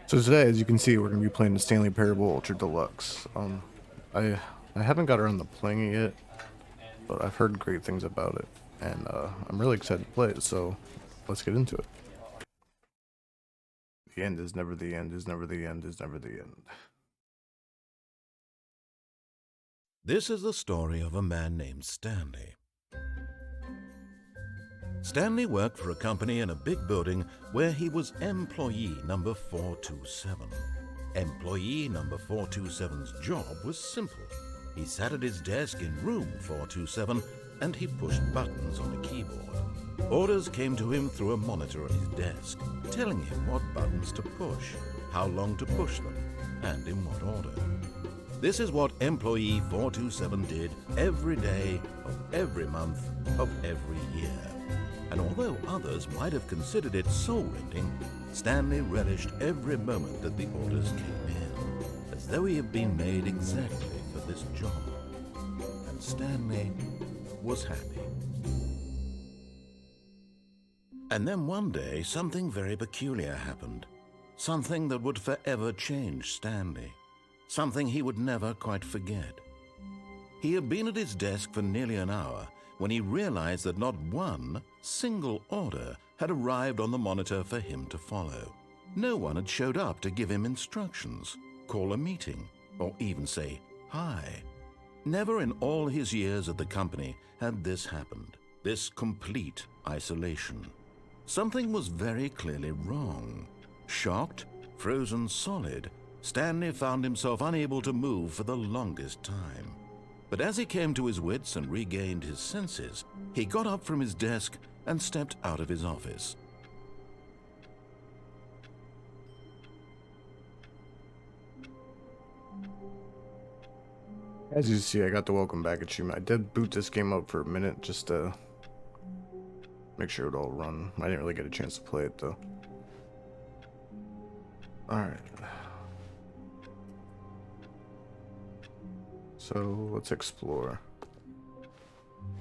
So today, as you can see, we're going to be playing the Stanley Parable Ultra Deluxe. I I haven't got around to playing it yet, but I've heard great things about it, and I'm really excited to play it. So let's get into it. The end is never the end. Is never the end. Is never the end. This is the story of a man named Stanley. Stanley worked for a company in a big building where he was employee number 427. Employee number 427's job was simple. He sat at his desk in room 427 and he pushed buttons on a keyboard. Orders came to him through a monitor on his desk, telling him what buttons to push, how long to push them, and in what order. This is what employee 427 did every day of every month of every year. And although others might have considered it soul-rending, Stanley relished every moment that the orders came in, as though he had been made exactly for this job. And Stanley was happy. And then one day, something very peculiar happened. Something that would forever change Stanley. Something he would never quite forget. He had been at his desk for nearly an hour when he realized that not one single order had arrived on the monitor for him to follow. No one had showed up to give him instructions, call a meeting, or even say hi. Never in all his years at the company had this happened, this complete isolation. Something was very clearly wrong. Shocked, frozen solid, Stanley found himself unable to move for the longest time. But as he came to his wits and regained his senses, he got up from his desk and stepped out of his office. As you see, I got the welcome back achievement. I did boot this game up for a minute just to make sure it all run. I didn't really get a chance to play it though. Alright. So let's explore.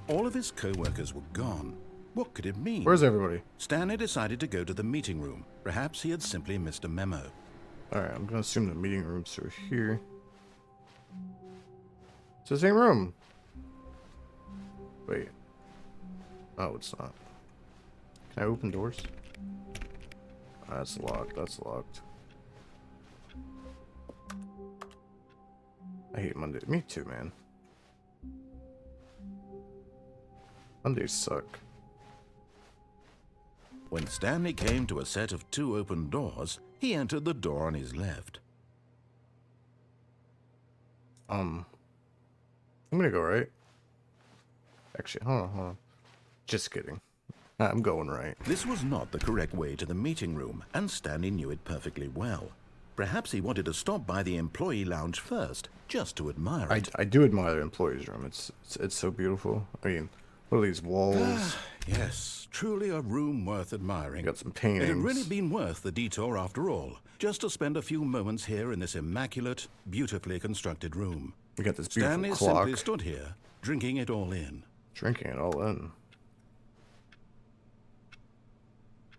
All of his co-workers were gone. What could it mean? Where's everybody? Stanley decided to go to the meeting room. Perhaps he had simply missed a memo. Alright, I'm gonna assume the meeting rooms are here. It's the same room. Wait. Oh, it's not. Can I open doors? That's locked. That's locked. I hate Monday. Me too, man. Mondays suck. When Stanley came to a set of 2 open doors, he entered the door on his left. I'm gonna go right. Actually, hold on. Just kidding. I'm going right. This was not the correct way to the meeting room, and Stanley knew it perfectly well. Perhaps he wanted to stop by the employee lounge first, just to admire it. I do admire the employees' room. It's so beautiful. I mean, what are these walls? Yes, truly a room worth admiring. Got some paintings. It had really been worth the detour after all, just to spend a few moments here in this immaculate, beautifully constructed room. We got this beautiful Stanley clock. simply stood here, drinking it all in. Drinking it all in.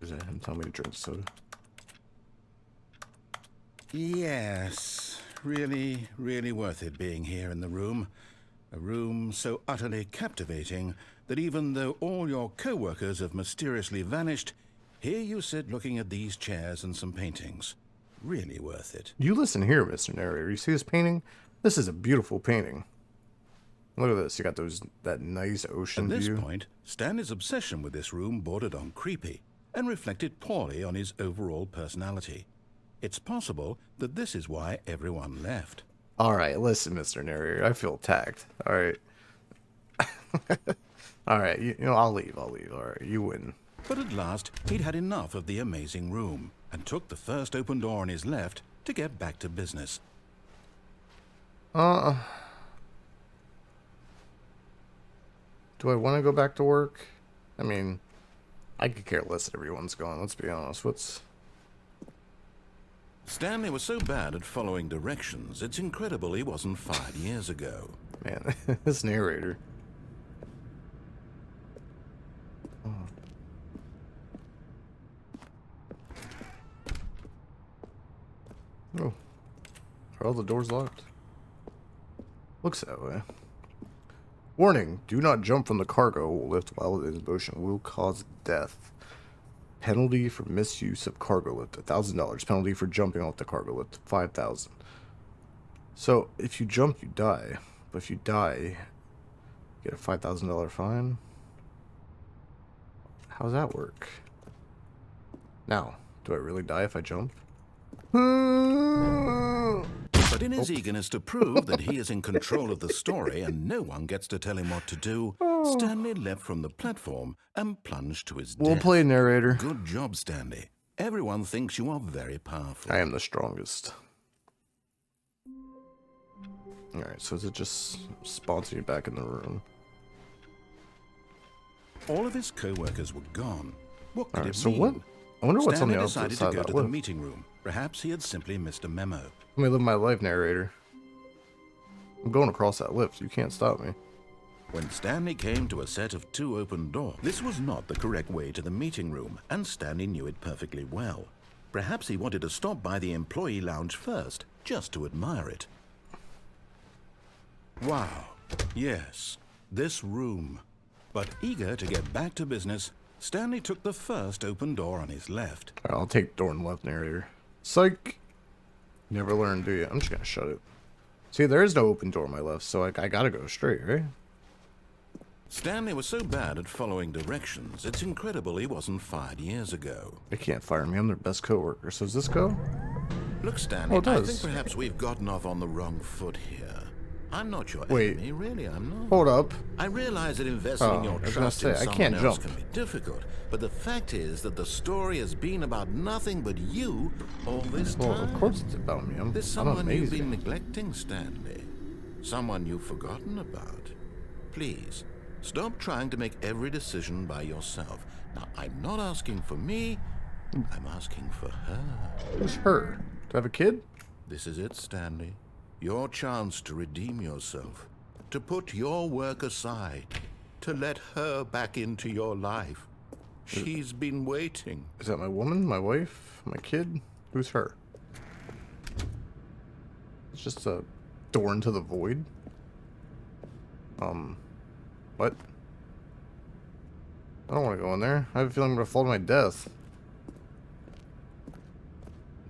Is that him telling me to drink soda? Yes, really, really worth it being here in the room. A room so utterly captivating that even though all your co-workers have mysteriously vanished, here you sit looking at these chairs and some paintings. Really worth it. You listen here, Mr. Narrator. You see this painting? This is a beautiful painting. Look at this. You got that nice ocean view. At this point, Stanley's obsession with this room bordered on creepy and reflected poorly on his overall personality. It's possible that this is why everyone left. All right, listen, Mr. Narrator. I feel attacked. All right. All right, you know, I'll leave. All right, you win. But at last, he'd had enough of the amazing room and took the first open door on his left to get back to business. Do I want to go back to work? I mean, I could care less if everyone's gone. Let's be honest. Stanley was so bad at following directions, it's incredible he wasn't 5 years ago. Man, this narrator. Oh. Oh, are all the doors locked? Looks that way. Warning, do not jump from the cargo lift while in motion. Will cause death. Penalty for misuse of cargo lift, $1,000. Penalty for jumping off the cargo lift, $5,000. So, if you jump, you die. But if you die, you get a $5,000 fine. How does that work? Now, do I really die if I jump? But in his eagerness to prove that he is in control of the story and no one gets to tell him what to do, Stanley leapt from the platform and plunged to his death. We'll play narrator. Good job, Stanley. Everyone thinks you are very powerful. I am the strongest. Alright, so is it just spawns me back in the room? All of his co-workers were gone. What could it so mean? what? I wonder what's Stanley on the opposite decided side to go of to that the lift. meeting room. Perhaps he had simply missed a memo. Let me live my life, narrator. I'm going across that lift. You can't stop me. When Stanley came to a set of 2 open doors, this was not the correct way to the meeting room, and Stanley knew it perfectly well. Perhaps he wanted to stop by the employee lounge first, just to admire it. Wow, yes, this room. But eager to get back to business, Stanley took the first open door on his left. Alright, I'll take door on left, narrator. Psych! Never learn, do you? I'm just gonna shut it. See, there is no open door on my left, so I gotta go straight, right? Stanley was so bad at following directions, it's incredible he wasn't fired years ago. They can't fire me. I'm their best coworker. So does this go? Look, Stanley, Oh, it I does. think perhaps we've gotten off on the wrong foot here. I'm not your Wait. enemy, really, I'm not. Hold up. I realize that investing Oh, your I was gonna trust say, in I someone can't else jump. can be difficult, but the fact is that the story has been about nothing but you all this time. Well, of course it's about me. There's I'm someone you've amazing. been neglecting, Stanley. Someone you've forgotten about. Please, stop trying to make every decision by yourself. Now, I'm not asking for me, I'm asking for her. Who's her? Do I have a kid? This is it, Stanley. Your chance to redeem yourself. To put your work aside. To let her back into your life. She's been waiting. Is that my woman? My wife? My kid? Who's her? It's just a door into the void. What? I don't want to go in there. I have a feeling I'm going to fall to my death.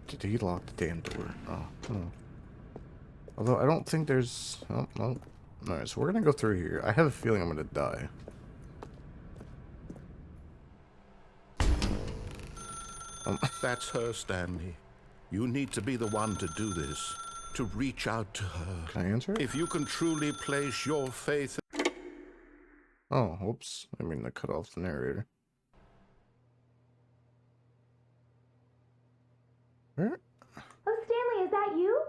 Did he lock the damn door? Oh, no. Although I don't think there's... Oh, no. Alright, so we're going to go through here. I have a feeling I'm going to die. That's her, Stanley. You need to be the one to do this. To reach out to her. Can I answer it? If you can truly place your faith... Oh, whoops. I mean, I cut off the narrator. Where? Oh, Stanley, is that you?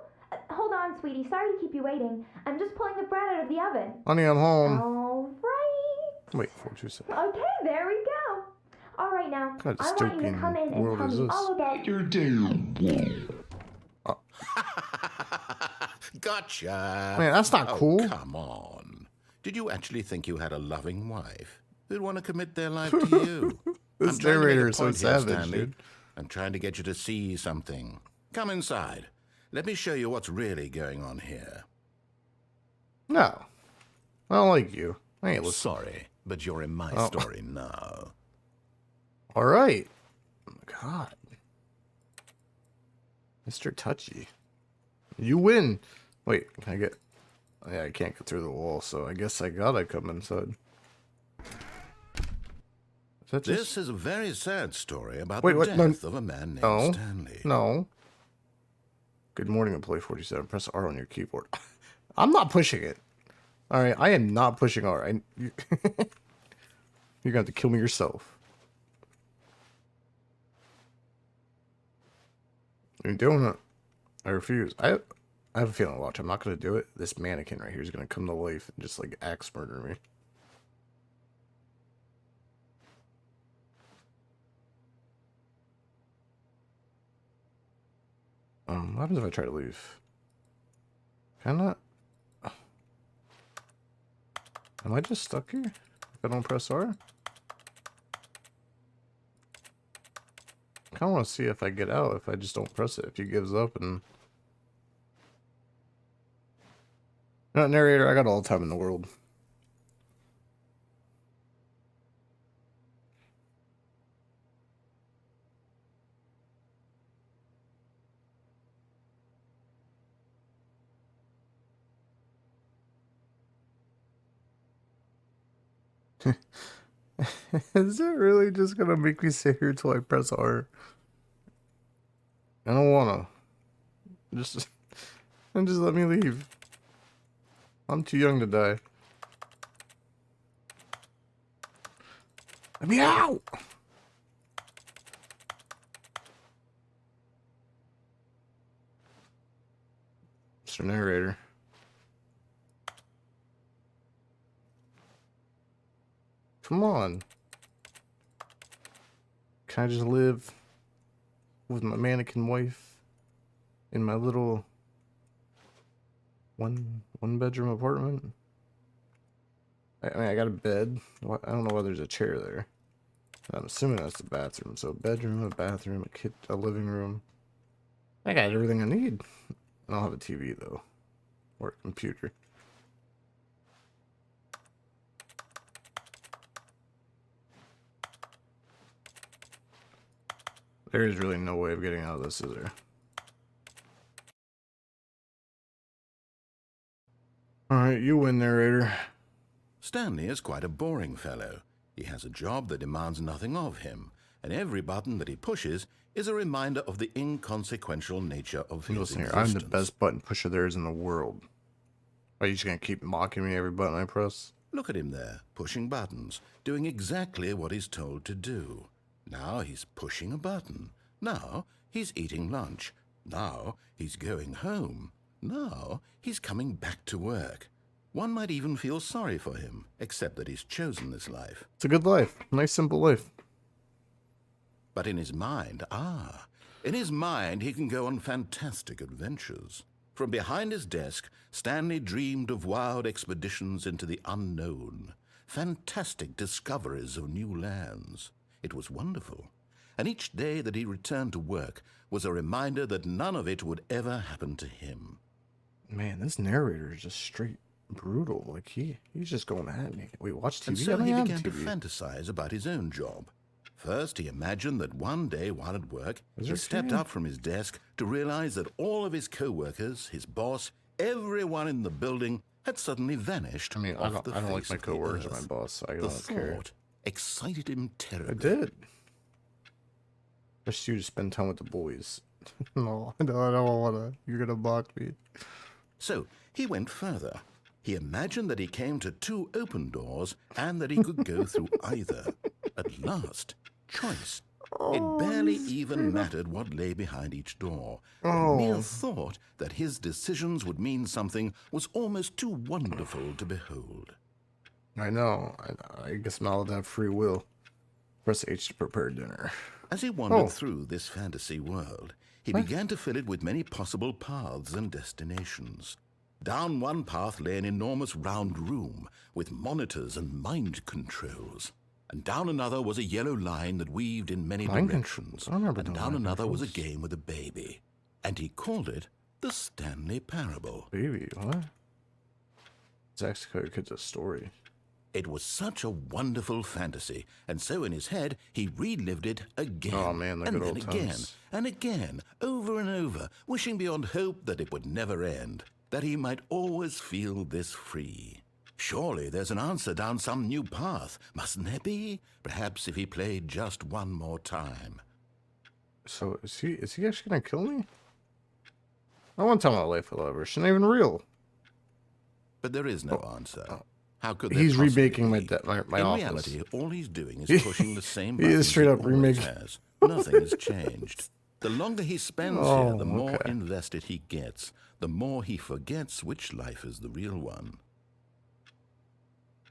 Hold on, sweetie. Sorry to keep you waiting. I'm just pulling the bread out of the oven. Honey, I'm home. All right. Wait, 427. Okay, there we go. All right, now, What kind of I want you to dystopian come in and world tell is me this? all about... Your damn Gotcha! Man, that's not cool. Come on. Did you actually think you had a loving wife who'd want to commit their life to you? This I'm trying to make a narrator is so point here, savage, Stanley. dude. I'm trying to get you to see something. Come inside. Let me show you what's really going on here. No. I don't like you. I ain't listening. Sorry, but you're in my Oh. story now. Alright. Oh my god. Mr. Touchy. You win. Wait, can I get... Yeah, I can't get through the wall, so I guess I gotta come inside. Is that just... This is a very sad story about Wait, the what? No. death of a man named No. Stanley. No. Good morning, employee 47. Press R on your keyboard. I'm not pushing it. Alright, I am not pushing R. You're gonna have to kill me yourself. You're doing it. I refuse. I have a feeling, watch, I'm not gonna do it. This mannequin right here is gonna come to life and just like axe murder me. What happens if I try to leave? Can I not? Am I just stuck here? If I don't press R? I kinda wanna see if I get out if I just don't press it. If he gives up and Not narrator, I got all the time in the world. Is it really just gonna make me sit here till I press R? I don't wanna. Just let me leave. I'm too young to die. Let me out! Mr. Narrator. Come on. Can I just live with my mannequin wife in my little one bedroom apartment? I mean, I got a bed. I don't know why there's a chair there. I'm assuming that's the bathroom. So bedroom, a bathroom, a living room. I got everything I need. I don't have a TV though, or a computer. There is really no way of getting out of this, is there? Alright, you win, narrator. Stanley is quite a boring fellow. He has a job that demands nothing of him, and every button that he pushes is a reminder of the inconsequential nature of his Listen here, existence. I'm the best button pusher there is in the world. Are you just gonna keep mocking me every button I press? Look at him there, pushing buttons, doing exactly what he's told to do. Now he's pushing a button. Now he's eating lunch. Now he's going home. Now he's coming back to work. One might even feel sorry for him, except that he's chosen this life. It's a good life. Nice, simple life. But in his mind, in his mind he can go on fantastic adventures. From behind his desk, Stanley dreamed of wild expeditions into the unknown, fantastic discoveries of new lands. It was wonderful, and each day that he returned to work was a reminder that none of it would ever happen to him. Man, this narrator is just straight brutal. Like he's just going at me. Wait, watch TV. And so I he don't began have to TV. fantasize about his own job. First, he imagined that one day while at work, Is he there stepped TV? up from his desk to realize that all of his co-workers, his boss, everyone in the building had suddenly vanished. I mean, I don't like my coworkers or my boss, so I The don't care. thought excited him terribly. I did. Just you to spend time with the boys. No, I don't wanna. You're gonna mock me. So he went further. He imagined that he came to two open doors and that he could go through either. At last, choice. It barely even mattered what lay behind each door. The mere thought that his decisions would mean something was almost too wonderful to behold. I know. I guess I'm allowed to have free will. Press H to prepare dinner. As he wandered through this fantasy world, he began to fill it with many possible paths and destinations. Down one path lay an enormous round room with monitors and mind controls. And down another was a yellow line that weaved in many directions. And down another was a game with a baby. And he called it the Stanley Parable. Baby, what? It's actually a story. It was such a wonderful fantasy, and so in his head he relived it again, Oh man, the and good then old again, times. and again, over and over, wishing beyond hope that it would never end, that he might always feel this free. Surely there's an answer down some new path, mustn't there be? Perhaps if he played just one more time. So is he actually gonna kill me? I want to tell my life I love her. She's not even real. But there is no answer. How could He's there possibly remaking my be? my In office. reality, all he's doing is pushing the same He is buttons straight up always remaking. has. Nothing has changed. The longer he spends here, the more okay. invested he gets. The more he forgets which life is the real one.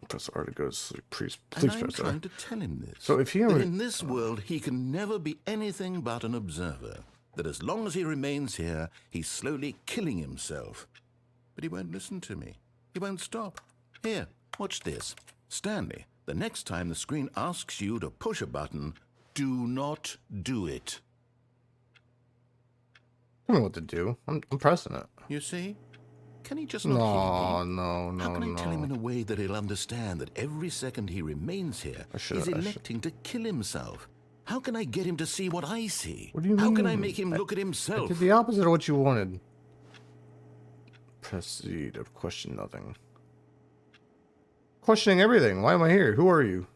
Press R to go to sleep. Please And I'm press R. trying to tell him this. So if he that ever- in this world he can never be anything but an observer. That as long as he remains here, he's slowly killing himself. But he won't listen to me. He won't stop. Here, watch this. Stanley, the next time the screen asks you to push a button, do not do it. Tell me what to do. I'm pressing it. You see? Can he just not hear me? No. How can I tell him in a way that he'll understand that every second he remains here, he's electing to kill himself? How can I get him to see what I see? What do you mean? How can I make him look at himself? I did the opposite of what you wanted. Proceed of question nothing. Questioning everything. Why am I here? Who are you?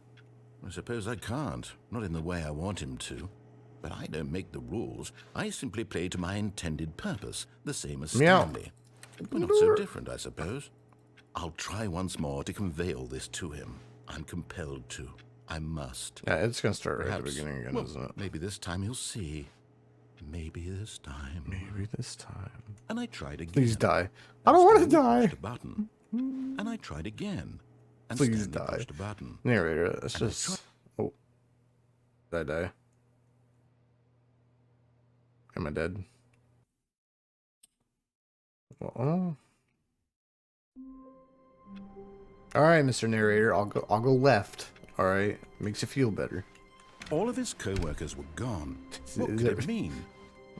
I suppose I can't. Not in the way I want him to. But I don't make the rules. I simply play to my intended purpose, the same as Stanley. But not so different, I suppose. I'll try once more to convey all this to him. I'm compelled to. I must. Yeah, it's gonna start right Perhaps, at the beginning again, well, isn't it? Maybe this time he'll see. Maybe this time. Maybe this time. And I tried again. Please die. I don't want to die. Pushed a button. And I tried again. And Please Stanley die. pushed a button. Narrator, it's just... Oh. Did I die? Am I dead? Well, alright, Mr. Narrator, I'll go left. Alright. Makes you feel better. All of his co-workers were gone. What could it mean?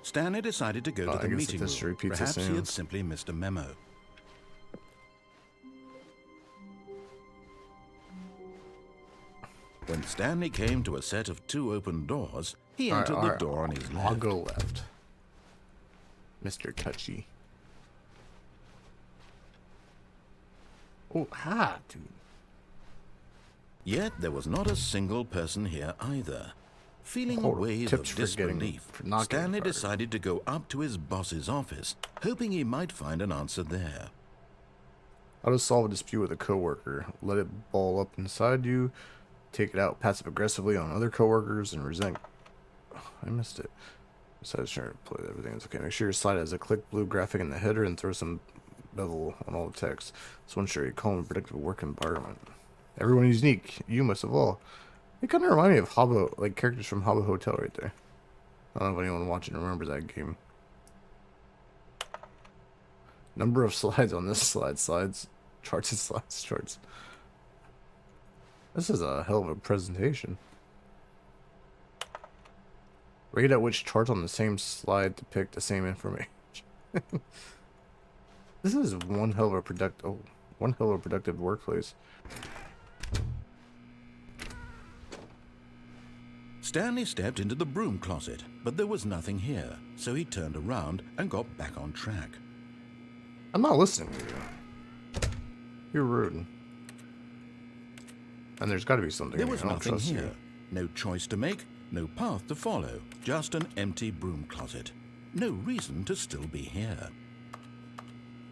Stanley decided to go to the meeting room. Perhaps he had simply missed a memo. When Stanley came to a set of 2 open doors, he entered the door on his left. I'll go left. Mr. Touchy. Oh, dude. Yet there was not a single person here either. Feeling a wave of disbelief, Stanley decided to go up to his boss's office, hoping he might find an answer there. How to solve a dispute with a coworker. Let it ball up inside you. Take it out passive-aggressively on other coworkers and resent... Oh, I missed it. Besides trying to play everything, it's okay. Make sure your slide has a click blue graphic in the header and throw some bevel on all the text. So ensure a calm and predictable work environment. Everyone is unique. You must of all. It kind of remind me of Habbo, like characters from Habbo Hotel right there. I don't know if anyone watching remembers that game. Number of slides on this slide. Slides. Charts and slides. Charts. This is a hell of a presentation. Rate out which charts on the same slide depict the same information. This is one hell of a productive workplace. Stanley stepped into the broom closet, but there was nothing here, so he turned around and got back on track. I'm not listening to you. You're rude. And there's got to be something. There was nothing here. No choice to make, no path to follow, just an empty broom closet. No reason to still be here.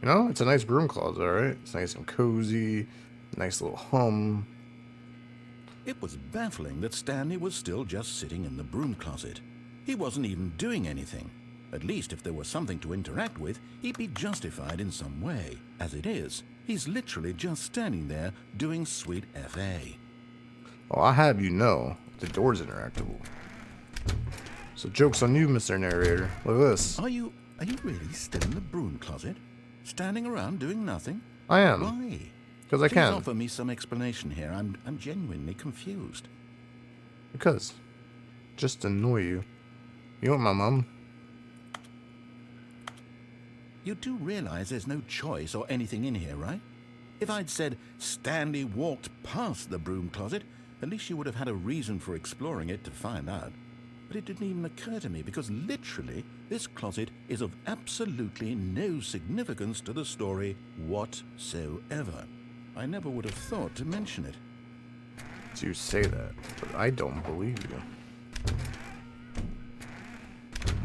You know, it's a nice broom closet, alright? It's nice and cozy, nice little hum. It was baffling that Stanley was still just sitting in the broom closet. He wasn't even doing anything. At least if there was something to interact with, he'd be justified in some way. As it is, he's literally just standing there doing sweet FA. Oh, I have you know, the door's interactable. So joke's on you, Mr. Narrator. Look at this. Are you really still in the broom closet? Standing around doing nothing? I am. Why? Because I can. Please offer me some explanation here. I'm genuinely confused. Because. Just to annoy you. You want my mom? You do realize there's no choice or anything in here, right? If I'd said Stanley walked past the broom closet, at least you would have had a reason for exploring it to find out. But it didn't even occur to me because literally this closet is of absolutely no significance to the story whatsoever. I never would have thought to mention it. So you say that, but I don't believe you.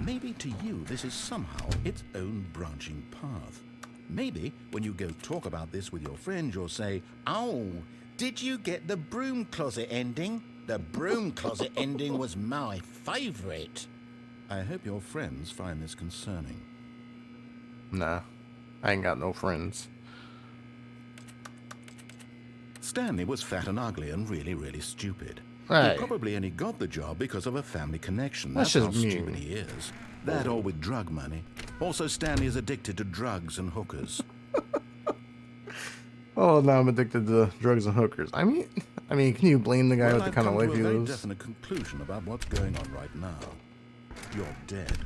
Maybe to you this is somehow its own branching path. Maybe when you go talk about this with your friends, you'll say, "Oh, did you get the broom closet ending? The broom closet ending was my favorite." I hope your friends find this concerning. Nah, I ain't got no friends. Stanley was fat and ugly and really stupid. Hey. He probably only got the job because of a family connection. That's That's just how mean. stupid he is. That or with drug money. Also, Stanley is addicted to drugs and hookers. Oh, now I'm addicted to drugs and hookers. I mean, can you blame the guy with the kind of life he I've come to a very lives? definite conclusion about what's going on right now. You're dead.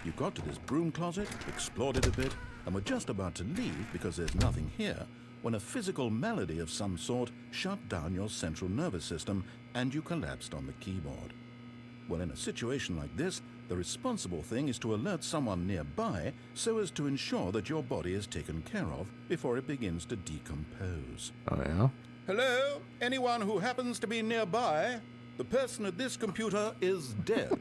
You got to this broom closet, explored it a bit, and were just about to leave because there's nothing here, when a physical malady of some sort shut down your central nervous system and you collapsed on the keyboard. Well, in a situation like this, the responsible thing is to alert someone nearby so as to ensure that your body is taken care of before it begins to decompose. Oh, yeah? Hello? Anyone who happens to be nearby? The person at this computer is dead.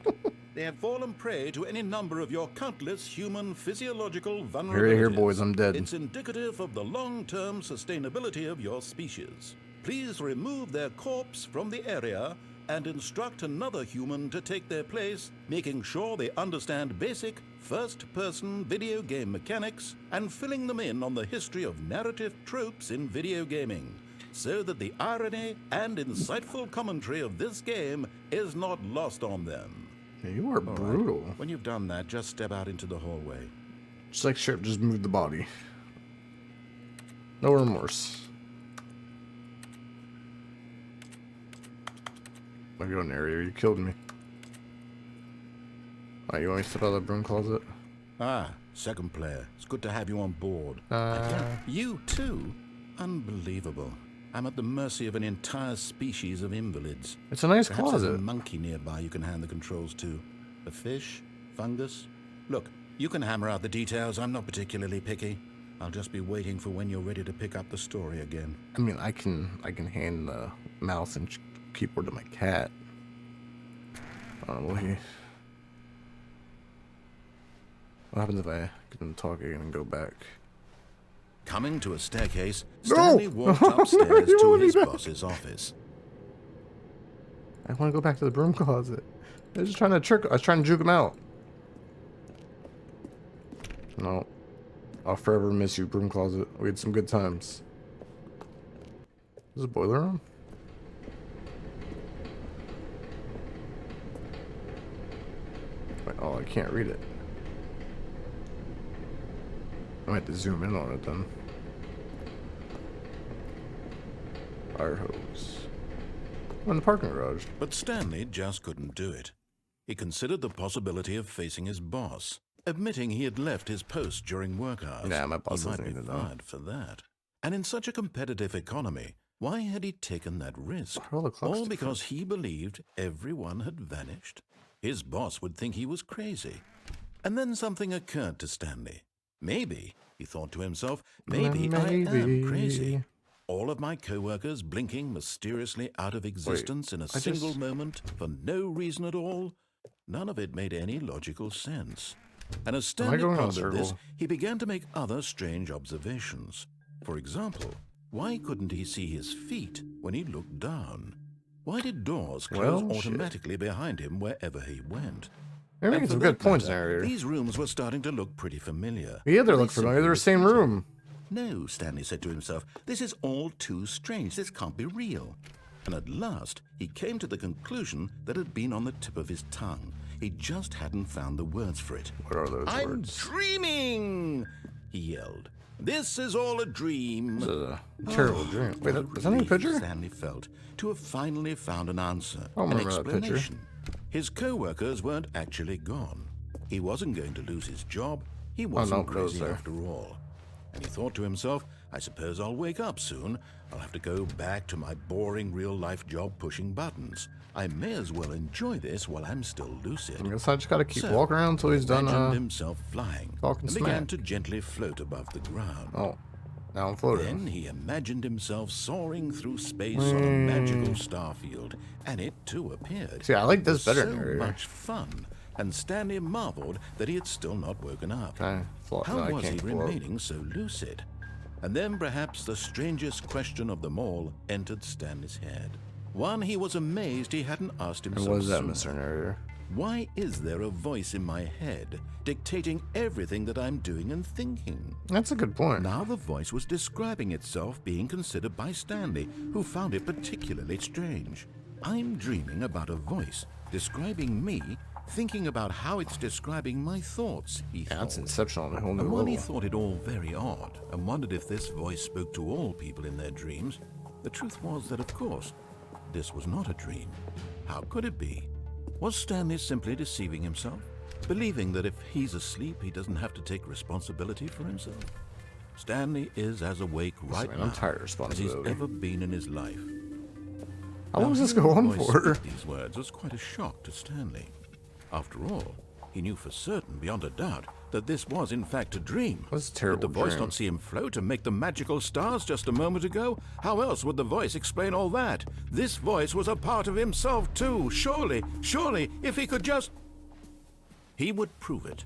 They have fallen prey to any number of your countless human physiological vulnerabilities. Here, boys, I'm dead. It's indicative of the long-term sustainability of your species. Please remove their corpse from the area and instruct another human to take their place, making sure they understand basic first-person video game mechanics and filling them in on the history of narrative tropes in video gaming, so that the irony and insightful commentary of this game is not lost on them. Yeah, you are brutal. Right. When you've done that, just step out into the hallway. Just like Sheriff just moved the body. No remorse. I go in the area, you killed me. Alright, you want me to step out of the broom closet? Ah, second player. It's good to have you on board. You too? Unbelievable. I'm at the mercy of an entire species of invalids. It's a nice Perhaps closet. there's a monkey nearby you can hand the controls to. A fish? Fungus? Look, you can hammer out the details. I'm not particularly picky. I'll just be waiting for when you're ready to pick up the story again. I mean, I can hand the mouse and keyboard to my cat. What happens if I get him talking and go back? Coming to a staircase, Stanley walked upstairs to his boss's office. I want to go back to the broom closet. I was just trying to trick. I was trying to juke him out. No. I'll forever miss you, broom closet. We had some good times. Is a boiler room? Wait, oh, I can't read it. I might have to zoom in on it then. Fire hose. Oh, in the parking garage. But Stanley just couldn't do it. He considered the possibility of facing his boss, admitting he had left his post during work hours. Nah, my boss he might doesn't be even know. fired for that. And in such a competitive economy, why had he taken that risk? All the clocks All different. because he believed everyone had vanished? His boss would think he was crazy. And then something occurred to Stanley. Maybe, he thought to himself, maybe I am crazy. All of my co-workers blinking mysteriously out of existence in a single moment for no reason at all. None of it made any logical sense. And as Stanley pondered this, he began to make other strange observations. For example, why couldn't he see his feet when he looked down? Why did doors close automatically behind him wherever he went? You're making some good points there. These rooms were starting to look pretty familiar. Yeah, they look familiar. They're the same room. No, Stanley said to himself, this is all too strange. This can't be real. And at last, he came to the conclusion that had been on the tip of his tongue. He just hadn't found the words for it. What are those I'm words? dreaming, he yelled. This is all a dream. This is a terrible dream. Wait, is that a picture? Stanley felt to have finally found an answer, I don't an remember that picture. explanation. His co-workers weren't actually gone. He wasn't going to lose his job. He wasn't crazy after all. And he thought to himself, I suppose I'll wake up soon. I'll have to go back to my boring real-life job pushing buttons. I may as well enjoy this while I'm still lucid. I guess I just gotta keep walking around until he's done himself flying and began to gently float above the ground. Oh, now I'm floating. Then he imagined himself soaring through space on a magical starfield, and it too appeared. See, I like this better. So much fun, and Stanley marveled that he had still not woken up. How was he remaining so lucid? And then perhaps the strangest question of them all entered Stanley's head. One he was amazed he hadn't asked himself. And what is that, Mr. Narrator? Why is there a voice in my head dictating everything that I'm doing and thinking? That's a good point. Now the voice was describing itself being considered by Stanley, who found it particularly strange. I'm dreaming about a voice describing me, thinking about how it's describing my thoughts, he thought. That's Inception on a whole new level. And while he level. thought it all very odd and wondered if this voice spoke to all people in their dreams, the truth was that, of course, this was not a dream. How could it be? Was Stanley simply deceiving himself? believing that if he's asleep, he doesn't have to take responsibility for himself. Stanley is as awake right Man, now I'm tired of as he's responsibility. ever been in his life. How long does this Now, go hearing on the voice for? speak these words was quite a shock to Stanley. After all, he knew for certain, beyond a doubt, that this was in fact a dream. What's a terrible Did the voice dream? not see him float and make the magical stars just a moment ago? How else would the voice explain all that? This voice was a part of himself too. Surely, if he could just... He would prove it.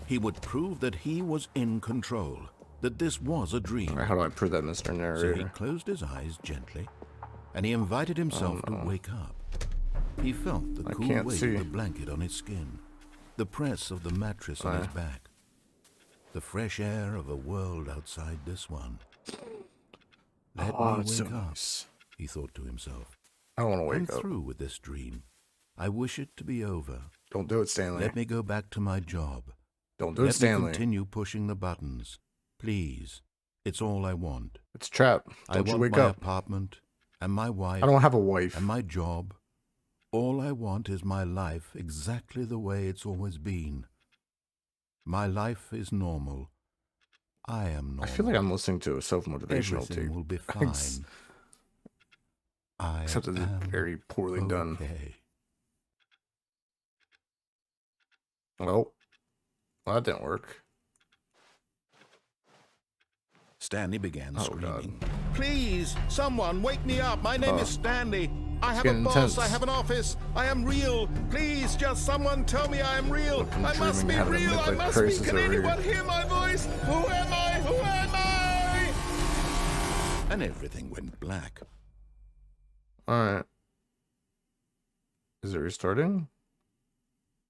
He would prove that he was in control, that this was a dream. How do I prove that, Mr. So he Narrator? closed his eyes gently, and he invited himself to wake up. He felt the cool can't weight see. of the blanket on his skin, the press of the mattress on his back, the fresh air of a world outside this one. Let me it's so wake up, nice. he thought to himself. I don't want to I'm wake up. through with this dream. I wish it to be over. Don't do it, Stanley. Let me go back to my job. Don't do it, Let me Stanley. continue pushing the buttons. Please. It's all I want. It's a trap. I Don't you want wake my up. apartment and my wife I don't have a wife. and my job. All I want is my life exactly the way it's always been. My life is normal. I am normal. I feel like I'm listening to a self-motivational Everything tape. will be I just- fine. I Except it's am very poorly done. okay. Well, that didn't work. Stanley began Oh, screaming. Please, someone, wake me up. My name is Stanley. I have a getting boss. intense. I have an office. I am real. Please, just someone tell me I am real. I'm I must dreaming be having a real. I midlife must be. crisis Can over here. anyone hear my voice? Who am I? Who am I? And everything went black. Alright. Is it restarting?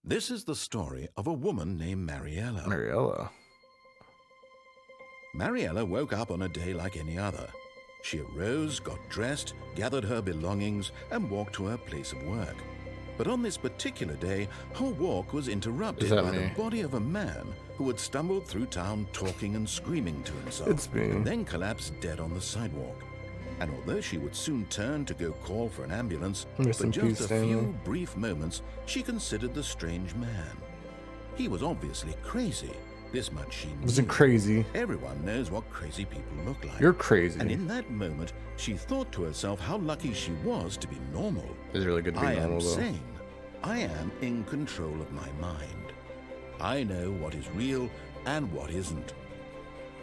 This is the story of a woman named Mariella. Mariella. Mariella woke up on a day like any other. She arose, got dressed, gathered her belongings, and walked to her place of work. But on this particular day, her walk was interrupted Is that by me? the body of a man who had stumbled through town talking and screaming to himself. It's me. And then collapsed dead on the sidewalk. And although she would soon turn to go call for an ambulance, Rest for in just peace, a Stanley. few brief moments, she considered the strange man. He was obviously crazy. This much she knew. Wasn't crazy. Everyone knows what crazy people look like. You're crazy. And in that moment, she thought to herself how lucky she was to be normal. It's really good to be I normal, am though. sane. I am in control of my mind. I know what is real and what isn't.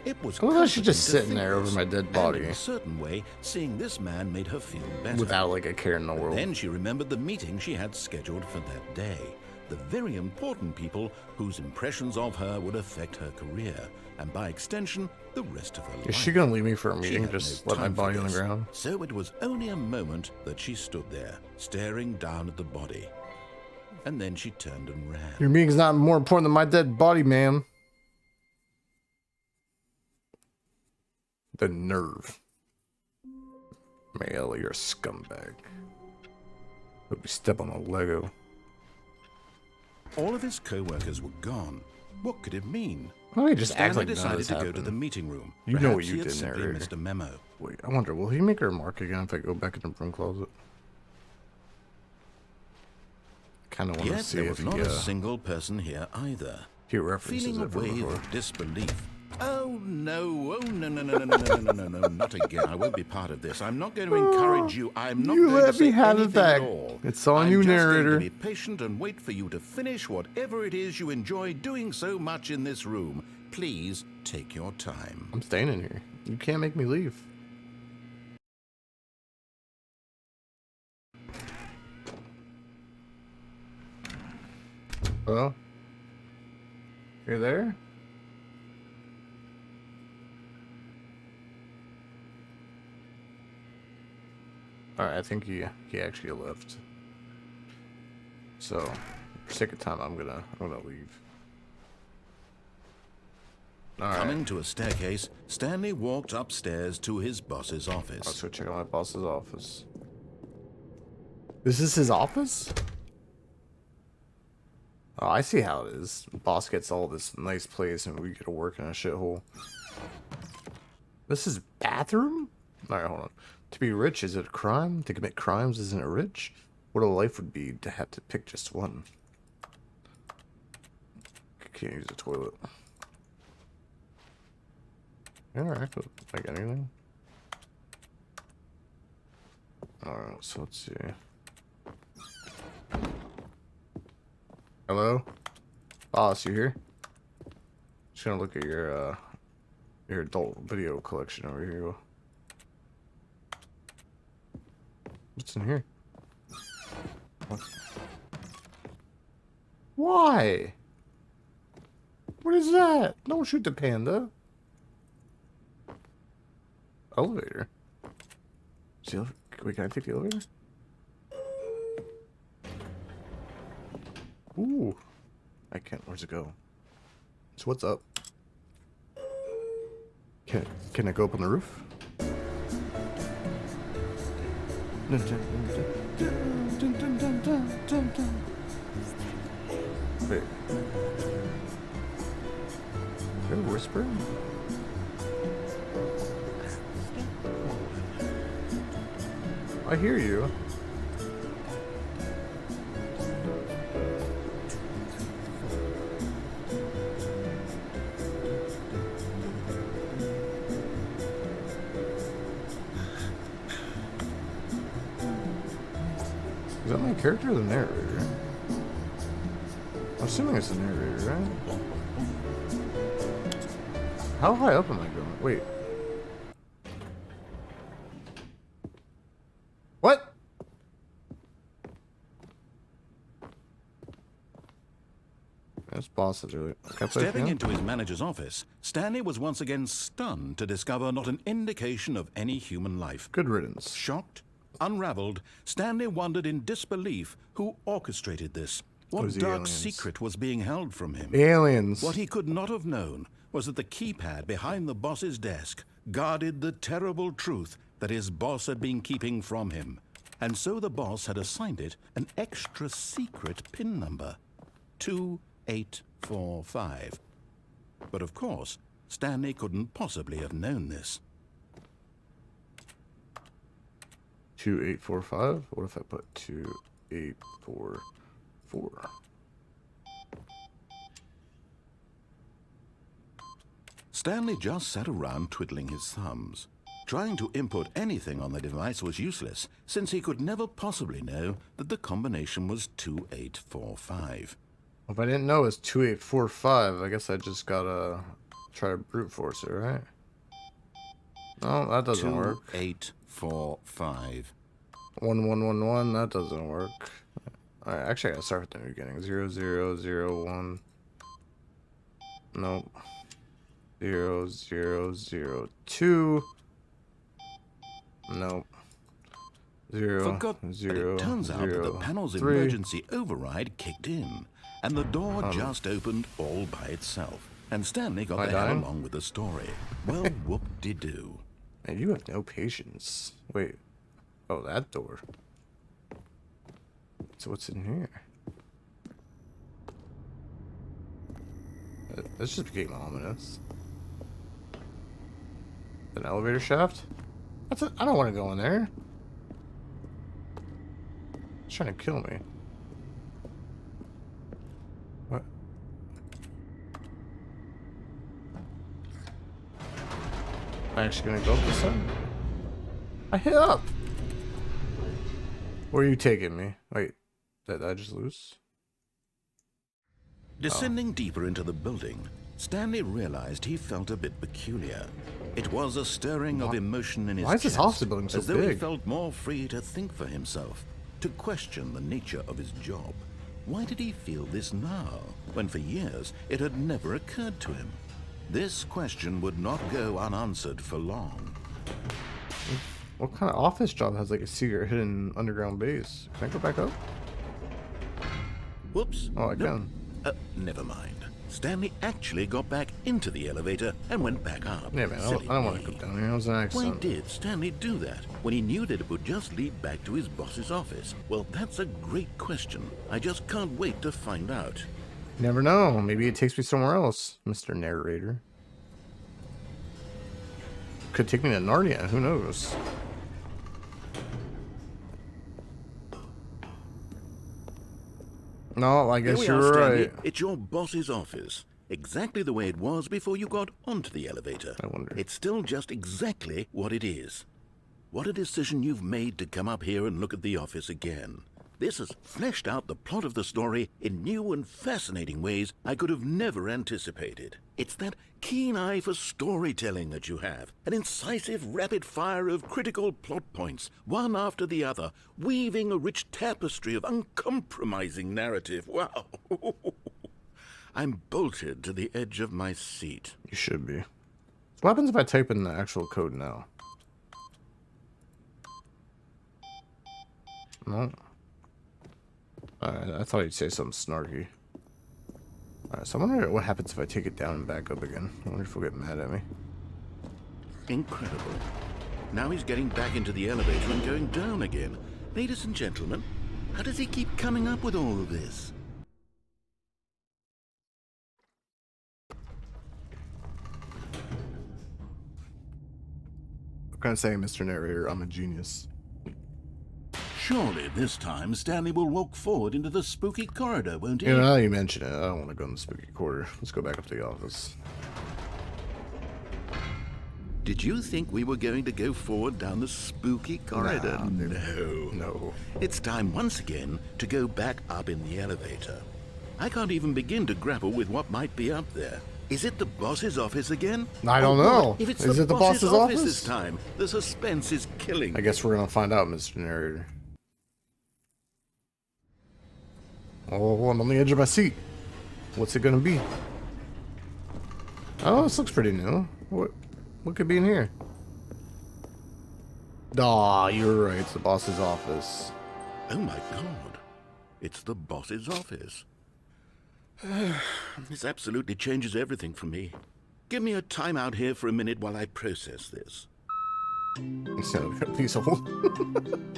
It was I love how she's just comforting to sitting there think over this, my dead and body. in a certain way, seeing this man made her feel better. Without like a care in the world. Then she remembered the meeting she had scheduled for that day. The very important people whose impressions of her would affect her career, and by extension, the rest of her life. Is she gonna leave me for a She meeting? had Just no let my time for body on the this. ground? So it was only a moment that she stood there, staring down at the body. And then she turned and ran. Your meeting's not more important than my dead body, ma'am. The nerve. Mariella, you're a scumbag. Hope you step on a Lego. All of his co-workers were gone. What could it mean? Why don't you just act Stanley like none of decided this to go to happened? the meeting room. You know Perhaps what you he had did, simply narrator. missed a memo. Wait, I wonder, will he make her mark again if I go back in the broom closet? Kind of want to Yet see there if was not he, a single person here either. he references Feeling a it from wave before. of disbelief. Oh no, no, not again. I won't be part of this. I'm not going to encourage you. I'm not You going let to say me have it anything back. at all. It's on I'm you, just narrator. going to be patient and wait for you to finish whatever it is you enjoy doing so much in this room. Please take your time. I'm staying in here. You can't make me leave. Hello? You're there? Alright, I think he actually left. So, for sake of time, I'm gonna leave. Alright. Coming to a staircase, Stanley walked upstairs to his boss's office. Let's go check out my boss's office. This is his office? Oh, I see how it is. Boss gets all this nice place and we get to work in a shithole. This is bathroom? Alright, hold on. To be rich, is it a crime? To commit crimes, isn't it rich? What a life would be to have to pick just one. Can't use the toilet. Interact with like anything. Alright, so let's see. Hello? Boss, you here? Just gonna look at your adult video collection over here. What's in here? Why? What is that? Don't shoot the panda. Elevator. Wait, can I take the elevator? Ooh. I can't. Where's it go? So what's up? Can I go up on the roof? Wait. Is there a whisper? I hear you. Is that my character or the narrator? I'm assuming it's the narrator, right? How high up am I going? Wait. What? This boss is really... Stepping into his manager's office, Stanley was once again stunned to discover not an indication of any human life. Good riddance. Shocked, unraveled, Stanley wondered in disbelief who orchestrated this. What dark aliens. secret was being held from him? Aliens. What he could not have known was that the keypad behind the boss's desk guarded the terrible truth that his boss had been keeping from him. And so the boss had assigned it an extra secret PIN number. 2845. But of course, Stanley couldn't possibly have known this. 2845? What if I put 2844? Stanley just sat around twiddling his thumbs. Trying to input anything on the device was useless, since he could never possibly know that the combination was 2845. If I didn't know it's 2845, I guess I just gotta try to brute force it, right? No, that doesn't work. 2845. 1111, that doesn't work. Alright, actually I gotta start from the beginning. 0001. Nope. 0002. Nope. Forgot, but it turns out that the panel's emergency override kicked in, and the door just opened all by itself. And Stanley got the hell along with the story. Well, whoop-de-doo. Man, you have no patience. Wait. Oh, that door. So what's in here? This just became ominous. An elevator shaft? I don't want to go in there. It's trying to kill me. What? Am I actually gonna go up this side? I hit up! Where are you taking me? Wait, did I just lose? Descending deeper into the building, Stanley realized he felt a bit peculiar. It was a stirring of emotion in his chest. Why is this hospital building so as though big? he felt more free to think for himself, to question the nature of his job. Why did he feel this now, when for years it had never occurred to him? This question would not go unanswered for long. What kind of office job has like a secret hidden underground base? Can I go back up? Whoops. Oh, I can. Never mind. Stanley actually got back into the elevator and went back up. Yeah, man, I don't want to go down here. It was an Why accident. did Stanley do that when he knew that it would just lead back to his boss's office? Well, that's a great question. I just can't wait to find out. Never know. Maybe it takes me somewhere else, Mr. Narrator. Could take me to Narnia. Who knows? No, I guess Here we are, you're Stanley. right. It's your boss's office. Exactly the way it was before you got onto the elevator. I wonder. It's still just exactly what it is. What a decision you've made to come up here and look at the office again. This has fleshed out the plot of the story in new and fascinating ways I could have never anticipated. It's that keen eye for storytelling that you have, an incisive rapid fire of critical plot points, one after the other, weaving a rich tapestry of uncompromising narrative. Wow! I'm bolted to the edge of my seat. You should be. So what happens if I type in the actual code now? No. Alright, I thought you'd say something snarky. Alright, so I wonder what happens if I take it down and back up again. I wonder if he'll get mad at me. Incredible. Now he's getting back into the elevator and going down again. Ladies and gentlemen, how does he keep coming up with all of this? What can I say, Mr. Narrator? I'm a genius. Surely this time Stanley will walk forward into the spooky corridor, won't he? You know, now you mention it, I don't want to go in the spooky corridor. Let's go back up to the office. Did you think we were going to go forward down the spooky corridor? Nah, dude. No. No. It's time once again to go back up in the elevator. I can't even begin to grapple with what might be up there. Is it the boss's office again? I don't Oh, know. God, if it's Is the it the boss's boss's office? this time, the suspense is killing I guess we're gonna find out, Mr. Narrator. Oh, I'm on the edge of my seat. What's it gonna be? Oh, this looks pretty new. What could be in here? Aw, you're right. It's the boss's office. Oh my God. It's the boss's office. This absolutely changes everything for me. Give me a time out here for a minute while I process this. Instead of a piece of wood.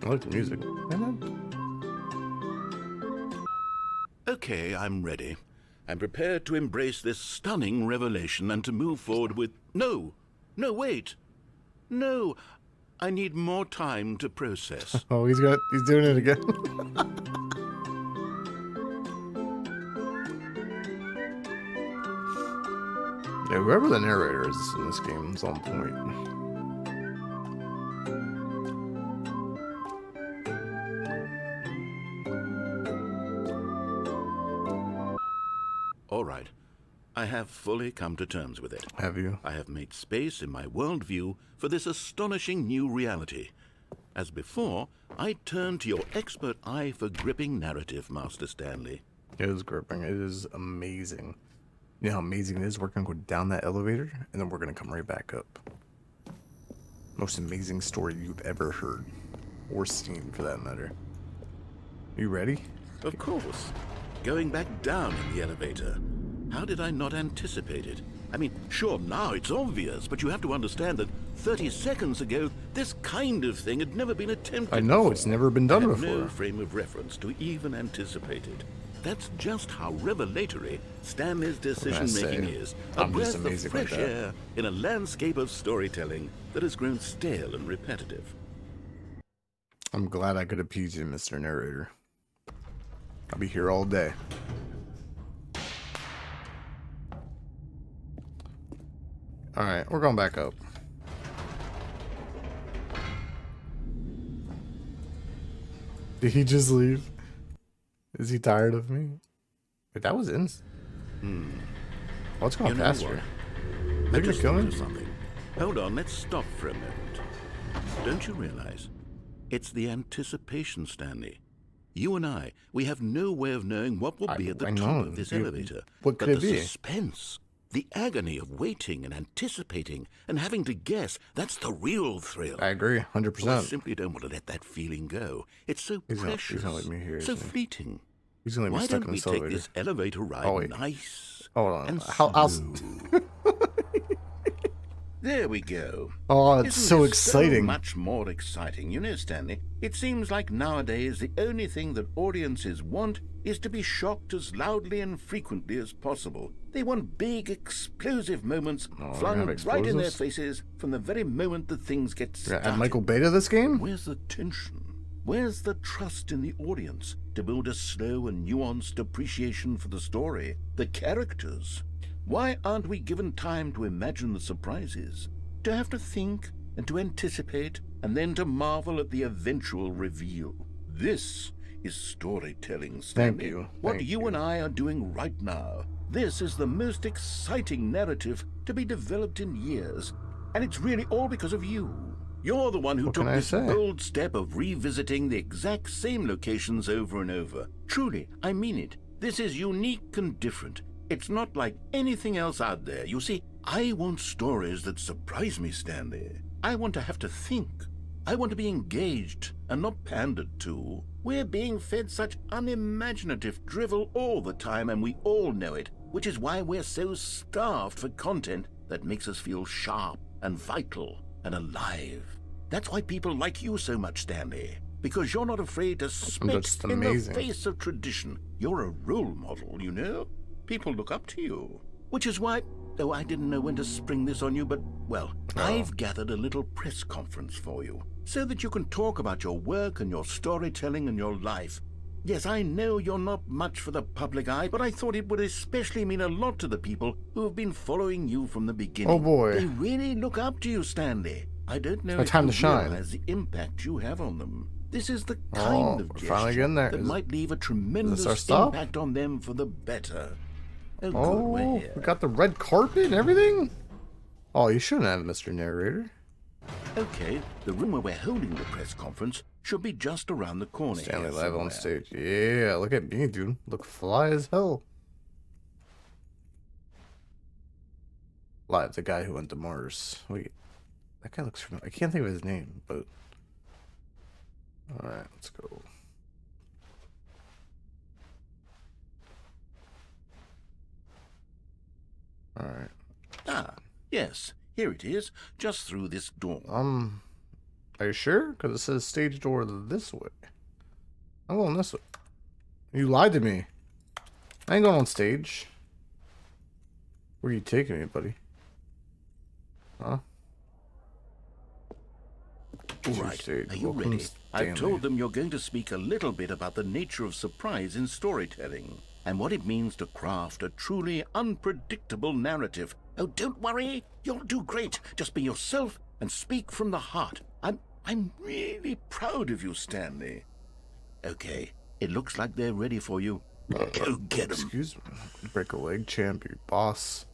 I like the music. Okay, I'm ready. I'm prepared to embrace this stunning revelation and to move forward with... No, wait. No, I need more time to process. Oh, he's doing it again. Yeah, whoever the narrator is in this game is on point. All right. I have fully come to terms with it. Have you? I have made space in my worldview for this astonishing new reality. As before, I turn to your expert eye for gripping narrative, Master Stanley. It is gripping. It is amazing. You know how amazing it is? We're going to go down that elevator, and then we're going to come right back up. Most amazing story you've ever heard. Or seen, for that matter. You ready? Of course. Going back down in the elevator. How did I not anticipate it? I mean, sure, now it's obvious, but you have to understand that 30 seconds ago, this kind of thing had never been attempted. I know, before. it's never been done I had before. no frame of reference to even anticipate it. That's just how revelatory Stanley's decision-making is. A I'm just breath of amazing like fresh that. air in a landscape of storytelling that has grown stale and repetitive. I'm glad I could appease you, Mr. Narrator. I'll be here all day. Alright, we're going back up. Did he just leave? Is he tired of me? Wait, that was What's going You know faster? what? They're I gonna just kill thought me? of something. Hold on, let's stop for a moment. Don't you realize? It's the anticipation, Stanley. You and I, we have no way of knowing what will be at the I top know. of this You- elevator. what could but it the be? suspense, the agony of waiting and anticipating and having to guess, that's the real thrill. I agree, I 100%. simply don't want to let that feeling go. It's so He's not- precious, he's not letting me hear, so isn't he? fleeting. He's gonna be Why stuck don't in we this take elevator. this elevator ride Oh, wait. nice Hold on. and I'll smooth? There we go. Oh, it's Isn't so this exciting. So much more exciting. You know, Stanley, it seems like nowadays the only thing that audiences want is to be shocked as loudly and frequently as possible. They want big, explosive moments flung right in their faces from the very moment that things get started. Add Michael Bay to this game? Where's the tension? Where's the trust in the audience to build a slow and nuanced appreciation for the story, the characters? Why aren't we given time to imagine the surprises, to have to think and to anticipate and then to marvel at the eventual reveal? This is storytelling, Stanley. Thank you. What you and I are doing right now. This is the most exciting narrative to be developed in years, and it's really all because of you. You're the one who took this bold step of revisiting the exact same locations over and over. Truly, I mean it. This is unique and different. It's not like anything else out there. You see, I want stories that surprise me, Stanley. I want to have to think. I want to be engaged and not pandered to. We're being fed such unimaginative drivel all the time, and we all know it, which is why we're so starved for content that makes us feel sharp and vital and alive. That's why people like you so much, Stanley, because you're not afraid to spit in the face of tradition. You're a role model, you know? People look up to you. Which is why, though I didn't know when to spring this on you, but, well, I've gathered a little press conference for you, so that you can talk about your work and your storytelling and your life. Yes, I know you're not much for the public eye, but I thought it would especially mean a lot to the people who have been following you from the beginning. Oh boy. They really look up to you, Stanley. I don't know if you realize the impact you have on them. This is the kind of gesture that might leave a tremendous impact on them for the better. Oh, we got the red carpet and everything? Oh, you shouldn't have, Mr. Narrator. Okay, the room where we're holding the press conference should be just around the corner. Stanley live on stage. Yeah, look at me, dude. Look fly as hell. Live, the guy who went to Mars. Wait, that guy looks familiar. I can't think of his name, but... Alright, let's go. Alright. Ah, yes. Here it is, just through this door. Are you sure? Because it says stage door this way. I'm going this way. You lied to me. I ain't going on stage. Where are you taking me, buddy? Huh? All right, are you ready? I've told them you're going to speak a little bit about the nature of surprise in storytelling and what it means to craft a truly unpredictable narrative. Oh, don't worry. You'll do great. Just be yourself and speak from the heart. I'm really proud of you, Stanley. Okay, it looks like they're ready for you. Go get them. Excuse me. Break a leg, champ, your boss.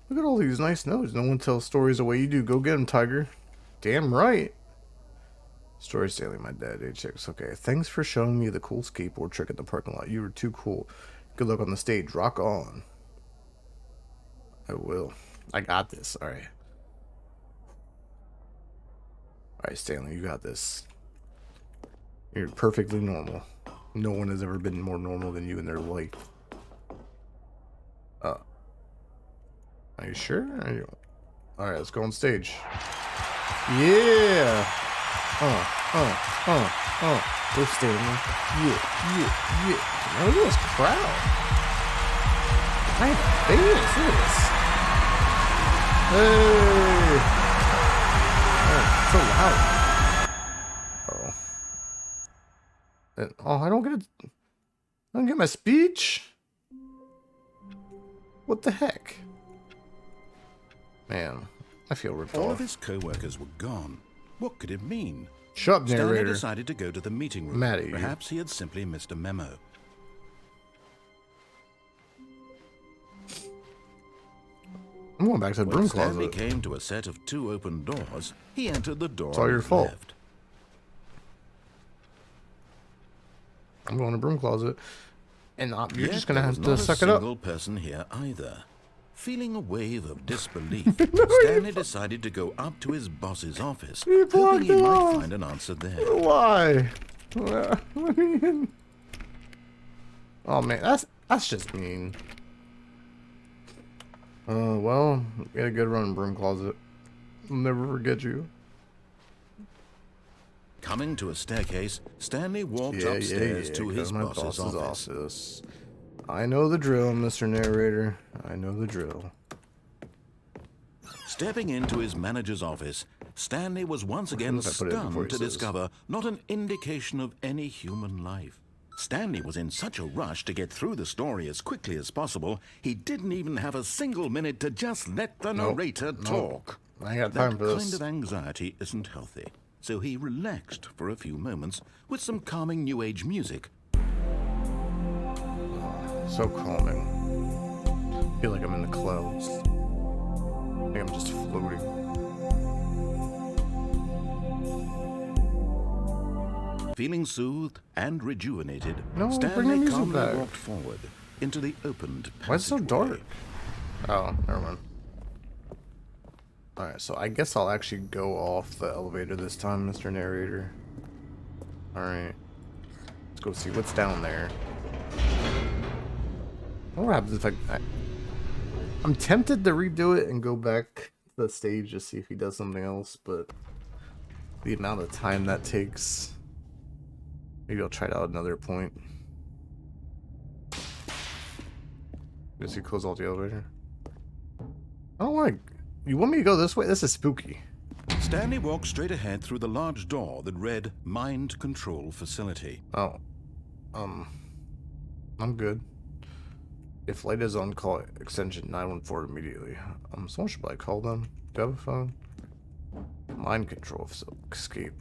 Look at all these nice notes. No one tells stories the way you do. Go get them, Tiger. Damn right. Story Stanley, my dad, age 6. Okay, thanks for showing me the cool skateboard trick at the parking lot. You were too cool. Good luck on the stage. Rock on. I will. I got this. Alright. Alright, Stanley, you got this. You're perfectly normal. No one has ever been more normal than you in their life. Are you sure? Alright, let's go on stage. Yeah! Go Stanley. Yeah. Look at this crowd. I'm famous. Look at this. Hey! Oh, so loud. Oh, I don't get my speech? What the heck? Man, I feel ripped off. All of his co-workers were gone. What could it mean? Shut up, narrator. Stanley decided to go to the meeting room. Mad at you. Perhaps he had simply missed a memo. I'm going back to the broom closet. Stanley came to a set of 2 open doors. He entered the door. It's all your fault. Left. I'm going to broom closet, and you're just gonna have to not suck it up. A single person here either. Feeling a wave of disbelief, Stanley decided to go up to his boss's office, hoping he might find an answer there. Why? Oh man, that's just mean. Well, you had a good run, broom closet. I'll never forget you. Coming to a staircase, Stanley walked Yeah, upstairs yeah, to yeah. Go his to my boss's office. office. I know the drill, Mr. Narrator. I know the drill. Stepping into his manager's office, Stanley was once again If I put it before stunned he to says. discover not an indication of any human life. Stanley was in such a rush to get through the story as quickly as possible, he didn't even have a single minute to just let the narrator talk. I ain't got time That for this. kind of anxiety isn't healthy, so he relaxed for a few moments with some calming New Age music. So calming. I feel like I'm in the clouds. I think I'm just floating. Feeling soothed and rejuvenated, No, bring the Stanley music calmly back. walked forward into the opened passageway. Why is it so dark? Oh, never mind. Alright, so I guess I'll actually go off the elevator this time, Mr. Narrator. Alright. Let's go see what's down there. What happens if I'm tempted to redo it and go back to the stage to see if he does something else, but the amount of time that takes... Maybe I'll try it out another point. Does he close all the elevator? I don't want to... You want me to go this way? This is spooky. Stanley walked straight ahead through the large door that read Mind Control Facility. Oh. I'm good. If light is on, call extension 914 immediately. Someone should probably call them. Do you have a phone? Mind control, so escape.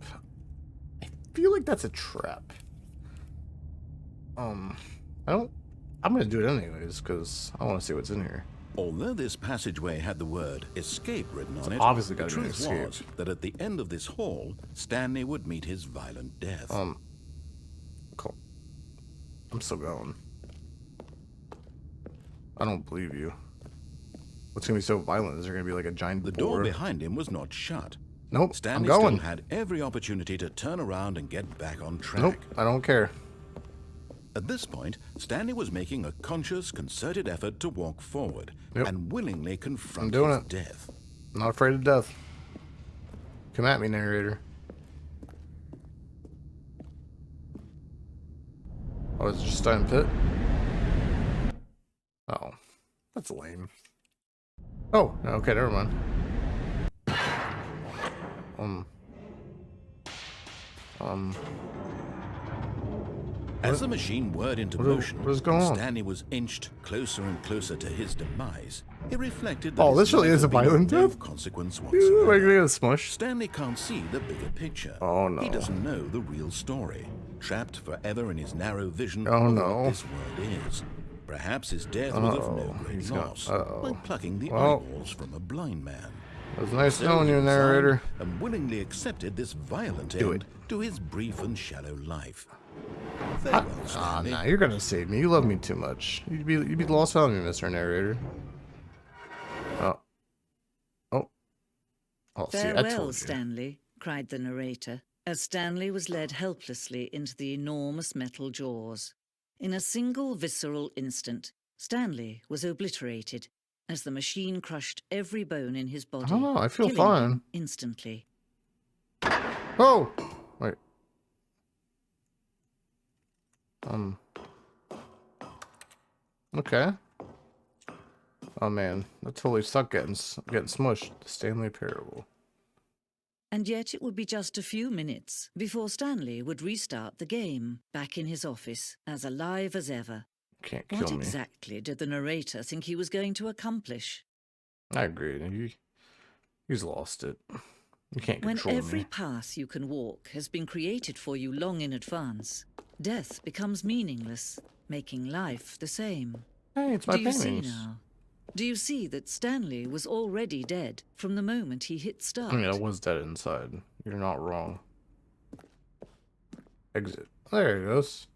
I feel like that's a trap. I'm gonna do it anyways, because I want to see what's in here. Although this passageway had the word escape written on it, obviously the gotta be an truth escape. was that at the end of this hall, Stanley would meet his violent death. Cool. I'm still going. I don't believe you. What's gonna be so violent? Is there gonna be like a giant The boar? door behind him was not shut. Nope, Stanley I'm going. still had every opportunity to turn around and get back on track. Nope, I don't care. At this point, Stanley was making a conscious, concerted effort to walk forward Yep. and willingly confront doing his it. death. I'm not afraid of death. Come at me, narrator. Oh, is it just Stein Pit? Oh, that's lame. Oh, okay, never mind. As the machine whirred into what motion, is going on? Stanley was inched closer and closer to his demise. It reflected that Oh, his this really life is had a been of violent no death? consequence Am I whatsoever. gonna get smushed? Stanley can't see the bigger picture. Oh, no. He doesn't know the real story. Trapped forever in his narrow vision Oh, of no. what this world is. Perhaps his death was of no great He's gonna- loss, uh-oh. like plucking the Well. eyeballs from a blind man. It was nice So knowing he you, resigned narrator. and willingly accepted this violent Do end it. to his brief and shallow life. Farewell, Ah, Stanley. nah, you're gonna save me. You love me too much. You'd be lost without me, Mr. Narrator. Oh. Oh. Oh, see, I Farewell, told you. Stanley, cried the narrator, as Stanley was led helplessly into the enormous metal jaws. In a single visceral instant, Stanley was obliterated as the machine crushed every bone in his body, I don't know, I feel killing fine. him instantly. Oh! Wait. Okay. Oh man, that totally sucked getting smushed. The Stanley Parable. And yet it would be just a few minutes before Stanley would restart the game, back in his office, as alive as ever. Can't kill What me. exactly did the narrator think he was going to accomplish? I agree. He's lost it. You can't When control every me. path you can walk has been created for you long in advance, death becomes meaningless, making life the same. Hey, it's my Do you see paintings. now? Do you see that Stanley was already dead from the moment he hit start? I mean, I was dead inside. You're not wrong. Exit. There it goes.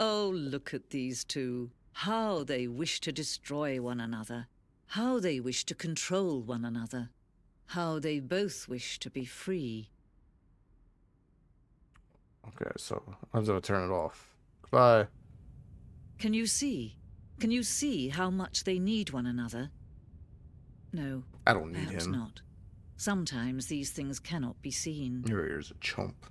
Oh, look at these two. How they wish to destroy one another. How they wish to control one another. How they both wish to be free. Okay, so I have to turn it off. Goodbye. Can you see? Can you see how much they need one another? No, I don't need perhaps him. not. Sometimes these things cannot be seen. Your ear's a chump.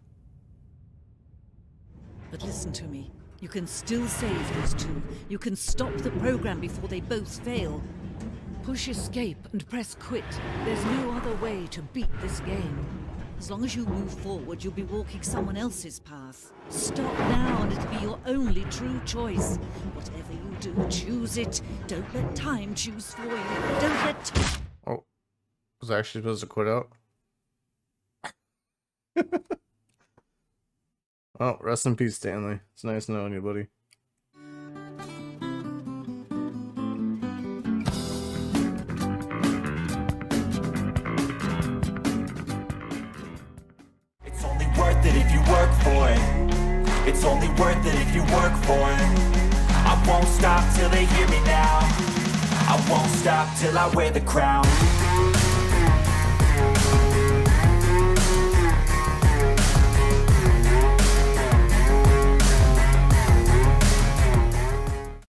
But listen to me. You can still save these two. You can stop the program before they both fail. Push escape and press quit. There's no other way to beat this game. As long as you move forward, you'll be walking someone else's path. Stop now and it'll be your only true choice. Whatever you do, choose it. Don't let time choose for you. Don't let time... Oh, was I actually supposed to quit out? Oh, rest in peace, Stanley. It's nice knowing you, buddy. It's only worth it if you work for it. It's only worth it if you work for it. I won't stop till they hear me now. I won't stop till I wear the crown.